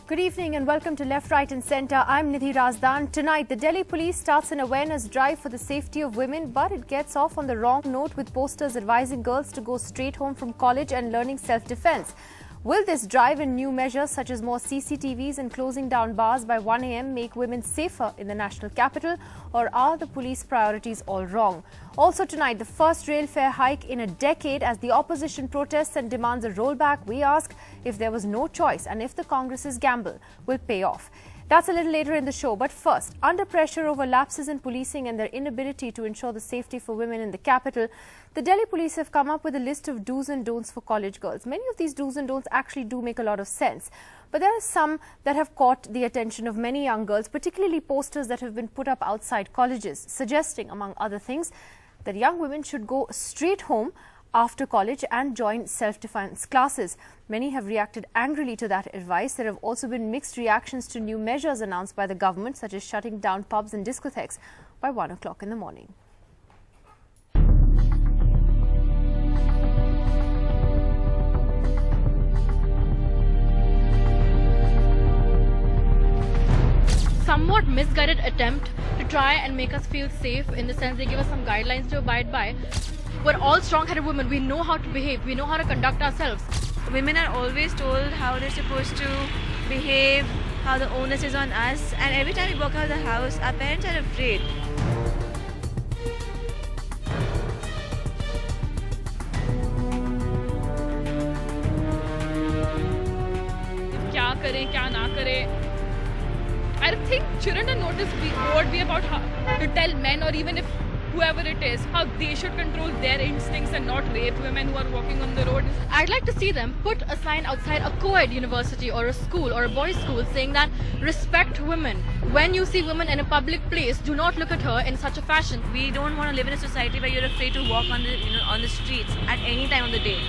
Good evening and welcome to Left, Right and Centre. I'm Nidhi Razdan. Tonight, the Delhi police starts an awareness drive for the safety of women, but it gets off on the wrong note with posters advising girls to go straight home from college and learning self-defence. Will this drive and new measures such as more CCTVs and closing down bars by 1 a.m. make women safer in the national capital, or are the police priorities all wrong? Also tonight, the first rail fare hike in a decade as the opposition protests and demands a rollback. We ask if there was no choice and if the Congress's gamble will pay off. That's a little later in the show. But first, under pressure over lapses in policing and their inability to ensure the safety for women in the capital, the Delhi police have come up with a list of do's and don'ts for college girls. Many of these do's and don'ts actually do make a lot of sense. But there are some that have caught the attention of many young girls, particularly posters that have been put up outside colleges, suggesting, among other things, that young women should go straight home after college and join self-defense classes. Many have reacted angrily to that advice. There have also been mixed reactions to new measures announced by the government, such as shutting down pubs and discotheques by 1 o'clock in the morning. Somewhat misguided attempt to try and make us feel safe, in the sense they give us some guidelines to abide by. We're all strong-headed women. We know how to behave. We know how to conduct ourselves. Women are always told how they're supposed to behave, how the onus is on us, and every time we walk out of the house, our parents are afraid. क्या करें, क्या ना करें. I think children don't notice what we about how to tell men, or even if whoever it is, how they should control their instincts and not rape women who are walking on the road. I'd like to see them put a sign outside a co-ed university or a school or a boys' school saying that respect women. When you see women in a public place, do not look at her in such a fashion. We don't want to live in a society where you're afraid to walk on the on the streets at any time of the day.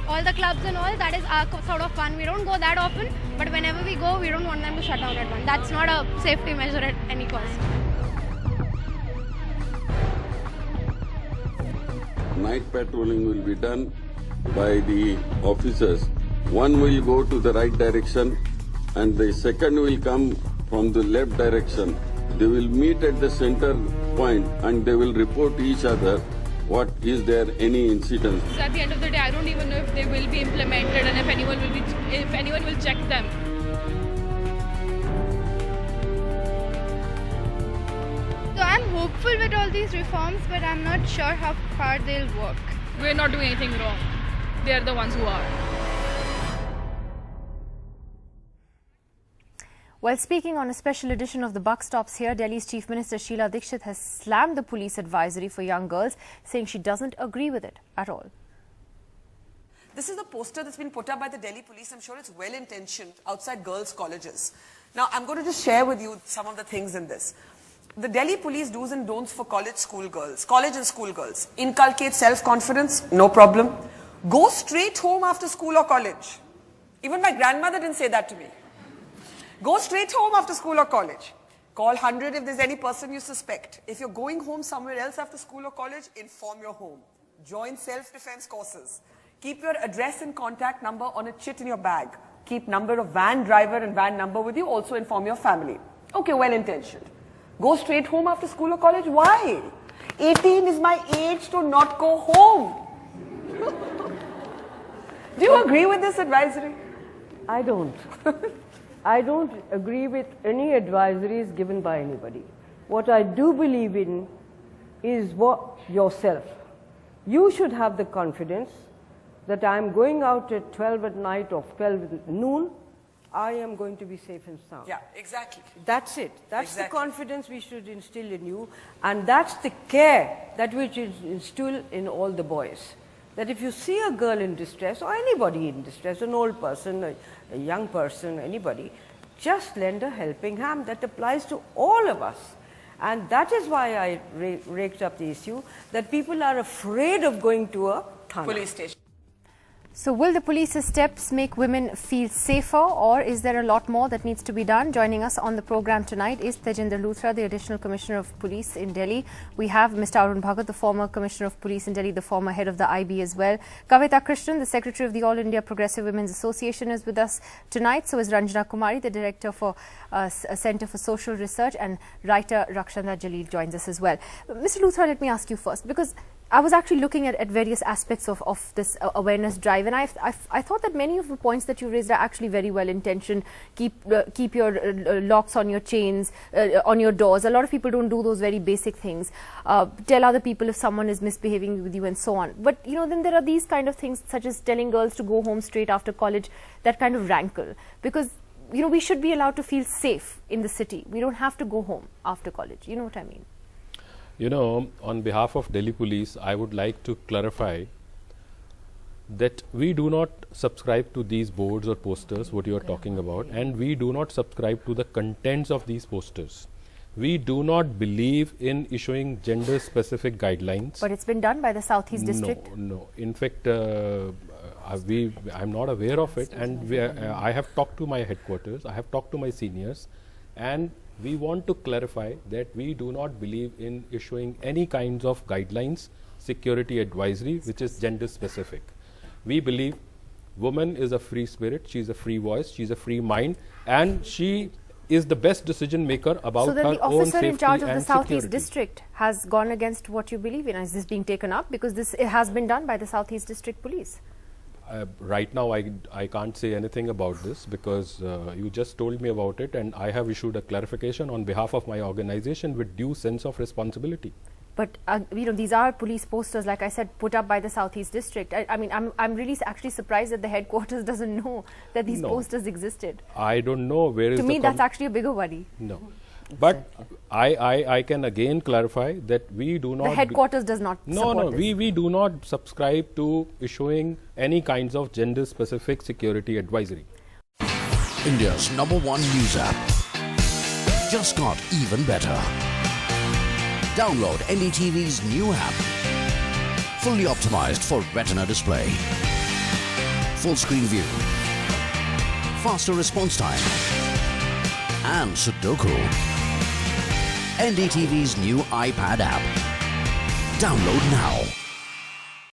All the clubs and all, that is our sort of fun. We don't go that often, but whenever we go, we don't want them to shut down at 1. That's not a safety measure at any cost. Night patrolling will be done by the officers. One will go to the right direction and the second will come from the left direction. They will meet at the center point and they will report each other what is there any incident. So at the end of the day, I don't even know if they will be implemented and if anyone will check them. So I'm hopeful with all these reforms, but I'm not sure how far they'll work. We're not doing anything wrong. They're the ones who are. Well, speaking on a special edition of The Buck Stops Here, Delhi's Chief Minister Sheila has slammed the police advisory for young girls, saying she doesn't agree with it at all. This is a poster that's been put up by the Delhi police. I'm sure it's well-intentioned outside girls' colleges. Now, I'm going to just share with you some of the things in this. The Delhi police do's and don'ts for college and school girls. Inculcate self-confidence, no problem. Go straight home after school or college. Even my grandmother didn't say that to me. Go straight home after school or college. Call 100 if there's any person you suspect. If you're going home somewhere else after school or college, inform your home. Join self-defense courses. Keep your address and contact number on a chit in your bag. Keep number of van driver and van number with you. Also inform your family. Okay, well-intentioned. Go straight home after school or college. Why? 18 is my age to not go home. Do you agree with this advisory? I don't. I don't agree with any advisories given by anybody. What I do believe in is yourself. You should have the confidence that I'm going out at 12 at night or 12 at noon, I am going to be safe and sound. Yeah, exactly. That's it. That's exactly. The confidence we should instill in you, and that's the care that we should instill in all the boys. That if you see a girl in distress, or anybody in distress, an old person, a young person, anybody, just lend a helping hand. That applies to all of us. And that is why I raked up the issue that people are afraid of going to a thana. Police station. So will the police's steps make women feel safer, or is there a lot more that needs to be done? Joining us on the program tonight is Tejinder Luthra, the Additional Commissioner of Police in Delhi. We have Mr. Arun Bhagat, the former Commissioner of Police in Delhi, the former head of the IB as well. Kavita Krishnan, the Secretary of the All India Progressive Women's Association, is with us tonight. So is Ranjana Kumari, the Director for Centre for Social Research, and writer Rakshanda Jalil joins us as well. Mr. Luthra, let me ask you first, because I was actually looking at various aspects of this awareness drive, and I thought that many of the points that you raised are actually very well intentioned. Keep your locks on your chains, on your doors. A lot of people don't do those very basic things. Tell other people if someone is misbehaving with you and so on. But then there are these kind of things such as telling girls to go home straight after college that kind of rankle, because we should be allowed to feel safe in the city. We don't have to go home after college. You know what I mean? On behalf of Delhi Police, I would like to clarify that we do not subscribe to these boards or posters, what you are talking about, and we do not subscribe to the contents of these posters. We do not believe in issuing gender-specific guidelines. But it's been done by the Southeast District? No. In fact, I'm not aware of it, and I have talked to my headquarters, I have talked to my seniors, and we want to clarify that we do not believe in issuing any kinds of guidelines, security advisory, which is gender specific. We believe woman is a free spirit, she is a free voice, she is a free mind, and she is the best decision maker about her own safety and security. So then the officer in charge of the Southeast District has gone against what you believe in. Is this being taken up? Because it has been done by the Southeast District Police. Right now, I can't say anything about this because you just told me about it, and I have issued a clarification on behalf of my organization with due sense of responsibility. But these are police posters, like I said, put up by the Southeast District. I mean, I'm really actually surprised that the headquarters doesn't know that these posters existed. I don't know where is to me, that's actually a bigger worry. No. But I can again clarify that we do not... The headquarters does not support this. We do not subscribe to issuing any kinds of gender-specific security advisory. India's #1 news app just got even better. Download NDTV's new app. Fully optimized for retina display. Full screen view. Faster response time. And Sudoku. NDTV's new iPad app. Download now.